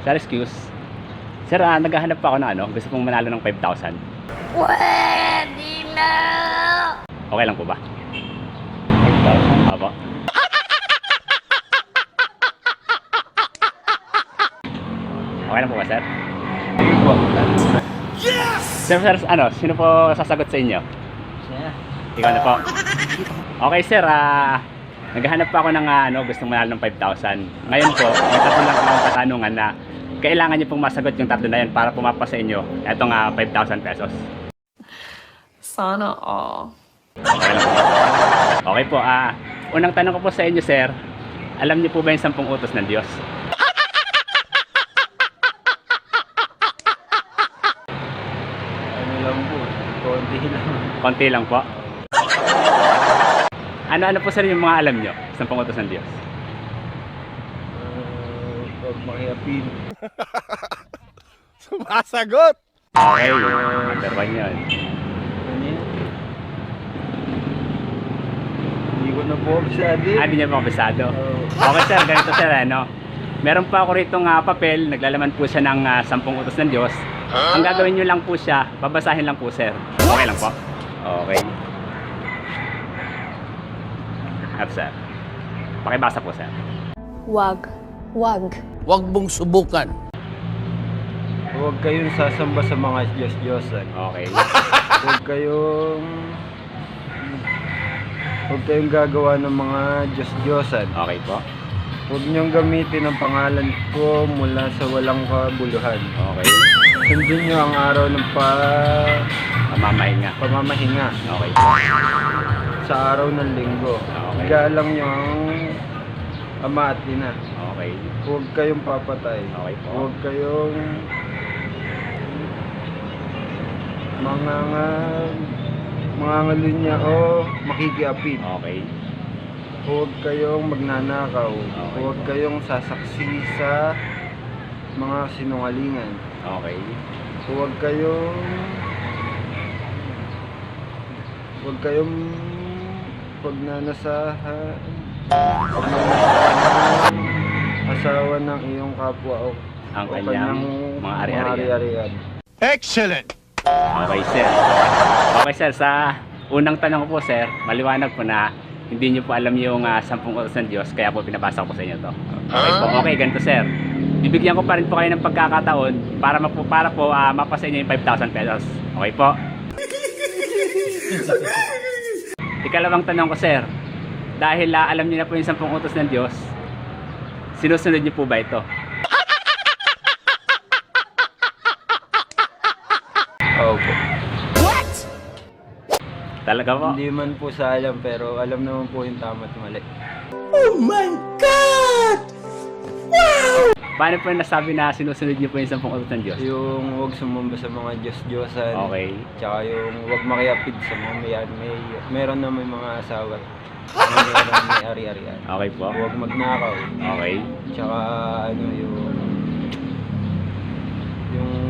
Sir, excuse. Sir, naghahanap pa ako ng ano, gusto pong manalo ng 5,000. Pwede na! Okay lang po ba? 5,000? Apo. Okay lang po ba, sir? Yes! Sir, ano, sino po sasagot sa inyo? Siya. Ikaw na po. Okay, sir, naghahanap pa ako ng ano, gustong manalo ng 5,000. Ngayon po, may tatlo lang akong katanungan na kailangan niyo pong masagot yung tatlo na yan para pumapa sa inyo itong 5,000 pesos. Sana all. Okay lang po. Okay po, unang tanong ko po sa inyo, sir. Alam niyo po ba yung 10 utos ng Diyos? Ano lang po, konti lang. Konti lang po. Ano-ano po, sir, yung mga alam niyo? 10 utos ng Diyos. Huwag makiapin. Sumasagot! Okay, number 1 yun. Ano yan? Hindi ko na po obsado. Hindi niyo po kabisado. Oo. Okay, sir, ganito, sir, ano? Meron pa ako rito papel, naglalaman po siya ng 10 utos ng Diyos. Ang gagawin niyo lang po siya, babasahin lang po, sir. Okay lang po? Okay. Sir. Pakibasa po, sir. Wag. Wag. Huwag mong subukan. Huwag kayong sasamba sa mga Diyos-Diyosan. Okay. Huwag kayong gagawa ng mga Diyos-Diyosan. Okay po. Huwag niyong gamitin ang pangalan ko mula sa walang kabuluhan. Okay. Sundin niyo ang araw ng Pamamahinga. pamamahinga Okay po. sa araw ng linggo. Okay. Igalang niyo ang ama at ina. Okay. Huwag kayong papatay. Okay po. Huwag kayong mangangalunya o makikiapid. Okay. Huwag kayong magnanakaw. Okay. Huwag kayong sasaksi sa mga sinungalingan. Okay. Huwag kayong pagnanasahan asawa ng iyong kapwa o Ang o kanyang mga ari-arian. ari-arian. Excellent! Okay, sir. Okay, sir. Sa unang tanong ko po, sir, maliwanag po na hindi niyo po alam yung 10 utos ng Diyos, kaya po pinabasa ko po sa inyo to. Okay po. Okay, ganito, sir. Bibigyan ko pa rin po kayo ng pagkakataon para po mapasa inyo yung 5,000 pesos. Okay po? Ikalawang tanong ko, sir. Dahil alam niyo na po yung 10 utos ng Diyos, sinusunod niyo po ba ito? Opo. Talaga po? Hindi man po sa alam pero alam naman po yung tama at mali. Paano po nasabi na sinusunod niyo po yung 10 utos ng Diyos? Yung huwag sumamba sa mga Diyos-Diyosan. Okay. Tsaka yung huwag makiapid sa mga meron na may mga asawa. Meron may ari-arian. Okay po. Huwag magnakaw. Okay. Tsaka ano yung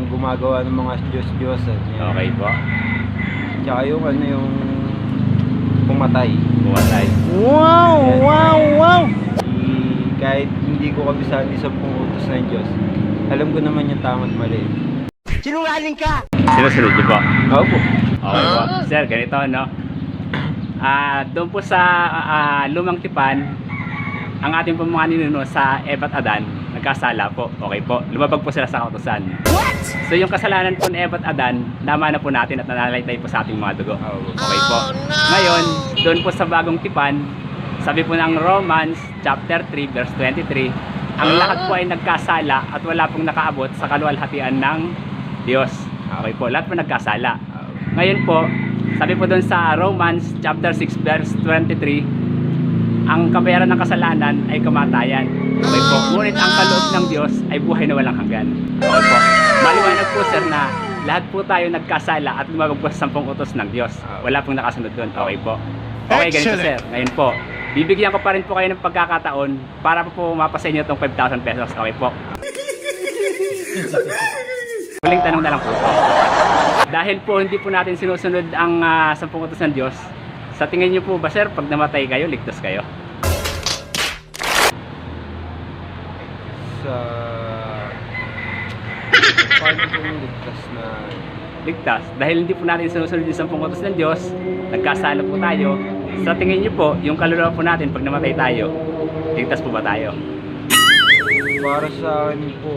gumagawa ng mga Diyos-Diyosan. Yan. Okay po. Tsaka yung yung pumatay. Buwatay. Wow! Yan. Wow! Wow! Kahit hindi ko kabisado sa utos ng Diyos, alam ko naman yung tama at mali. Sinungaling ka! Sinusunod niyo po? Opo. Okay po. Sir, ganito, no? Doon po sa Lumang Tipan, ang ating po mga ninuno sa Eva at Adan, nagkasala po. Okay po. Lumabag po sila sa kautusan. So yung kasalanan po ni Eva at Adan, nama na po natin at nanalaitay po sa ating mga dugo. Okay po. Ngayon, doon po sa Bagong Tipan, sabi po ng Romans chapter 3 verse 23, ang lahat po ay nagkasala at wala pong nakaabot sa kaluwalhatian ng Diyos. Okay po, lahat po nagkasala. Ngayon po, sabi po doon sa Romans chapter 6 verse 23, ang kabayaran ng kasalanan ay kamatayan. Okay po, ngunit ang kaloob ng Diyos ay buhay na walang hanggan. Okay po, maliwanag po, sir, na lahat po tayo nagkasala at lumabag po sa 10 utos ng Diyos. Wala pong nakasunod doon. Okay po. Okay, ganito, sir. Ngayon po, bibigyan ko pa rin po kayo ng pagkakataon para po mapasa inyo itong 5,000 pesos. Okay po. Huling tanong na lang po. Dahil po hindi po natin sinusunod ang 10 utos ng Diyos, sa tingin niyo po ba, sir, pag namatay kayo, ligtas kayo? Sa Paano po ligtas na Ligtas. Dahil hindi po natin sinusunod yung 10 utos ng Diyos, nagkasala po tayo. Sa tingin niyo po, yung kaluluwa po natin pag namatay tayo, ligtas po ba tayo? para sa akin po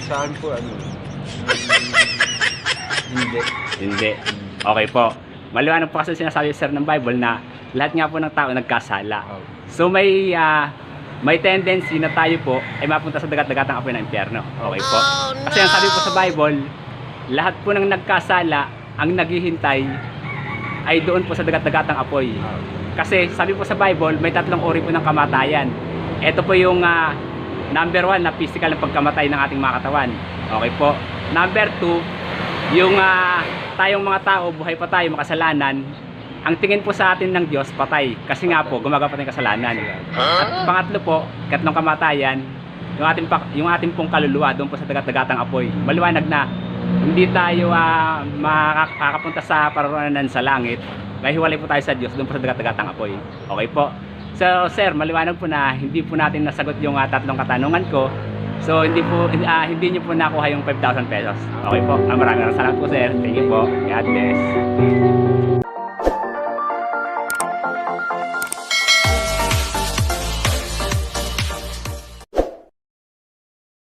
sa akin po hindi. Hindi. Okay po. Maliwanag po kasi sinasabi sir ng Bible na lahat nga po ng tao nagkasala. So may tendency na tayo po ay mapunta sa dagat-dagatang apoy ng impyerno. Okay po. Kasi ang sabi po sa Bible, lahat po ng nagkasala ang naghihintay ay doon po sa dagat-dagatang apoy. Kasi sabi po sa Bible, may 3 uri po ng kamatayan. Ito po yung number 1 na physical na pagkamatay ng ating mga katawan. Okay po. Number 2, yung tayong mga tao, buhay pa tayo, makasalanan, ang tingin po sa atin ng Diyos, patay. Kasi nga po, gumagawa pa tayong kasalanan. At pangatlo po, katlong kamatayan, yung ating pong kaluluwa doon po sa dagat-dagatang apoy. Maliwanag na, hindi tayo makakapunta sa paroonan sa langit. Mahiwalay po tayo sa Diyos doon po sa dagat-dagatang apoy. Okay po. So sir, maliwanag po na hindi po natin nasagot yung 3 katanungan ko. So hindi niyo po nakuha yung 5,000 pesos. Okay po. Maraming salamat po sir. Thank you po. God bless.